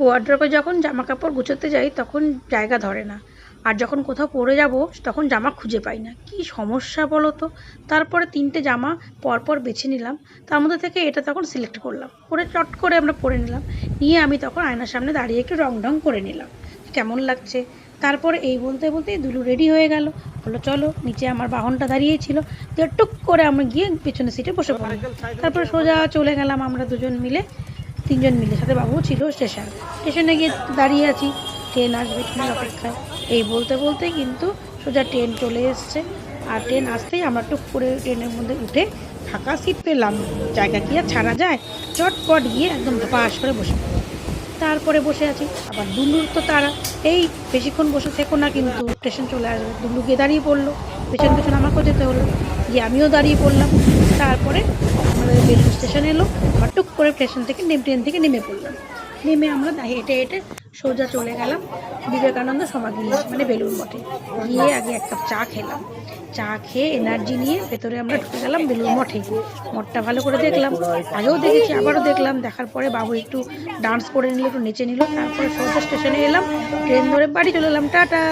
ওয়ার্ড্রোবে যখন জামা কাপড় গুছোতে যাই তখন জায়গা ধরে না, আর যখন কোথাও পরে যাব তখন জামা খুঁজে পাই না, কি সমস্যা বলো তো। তারপরে 3টে জামা পরপর বেছে নিলাম, তার মধ্যে থেকে এটা তখন সিলেক্ট করলাম, করে চট করে আমরা পরে নিলাম। নিয়ে আমি তখন আয়নার সামনে দাঁড়িয়ে একটু রং ঢং করে নিলাম কেমন লাগছে। তারপরে এই বলতে বলতেই দুলু রেডি হয়ে গেল, বললো চলো। নিচে আমার বাহনটা দাঁড়িয়েছিল, দিয়ে টুক করে আমরা গিয়ে পেছনের সিটে বসে পড়লাম। তারপরে সোজা চলে গেলাম আমরা দুজন মিলে, 3জন মিলে, সাথে বাবুও ছিল। স্টেশনে গিয়ে দাঁড়িয়ে আছি, ট্রেন আসবে ট্রেনের অপেক্ষায়। এই বলতে বলতে কিন্তু সোজা ট্রেন চলে এসছে। আর ট্রেন আসতেই আমরা টুক করে ট্রেনের মধ্যে উঠে ফাঁকা সিট পেলাম, জায়গা কি আর ছাড়া যায়, চটপট গিয়ে একদম ধপাস করে বসে পড়লাম। তারপরে বসে আছি, আবার দুলুর তো তারা, এই বেশিক্ষণ বসে থেকো না কিন্তু স্টেশন চলে আসবে। দুলু গিয়ে দাঁড়িয়ে পড়লো, পেছন পেছন আমাকেও যেতে হলো, গিয়ে আমিও দাঁড়িয়ে পড়লাম। তারপরে আমাদের বেলুড় স্টেশন এলো, আবার টুক করে ট্রেন থেকে নেমে পড়লাম। নেমে আমরা হেঁটে হেঁটে সোজা চলে গেলাম বিবেকানন্দ সমাধি মানে বেলুড় মঠে। গিয়ে আগে এক কাপ চা খেলাম, চা খেয়ে এনার্জি নিয়ে ভেতরে আমরা ঢুকে গেলাম বেলুড় মঠে। মঠটা ভালো করে দেখলাম, আগেও দেখেছি আবারও দেখলাম। দেখার পরে বাবু একটু ডান্স করে নিল, একটু নেচে নিল। তারপরে সোজা স্টেশনে এলাম, ট্রেন ধরে বাড়ি চলে এলাম। টাটা।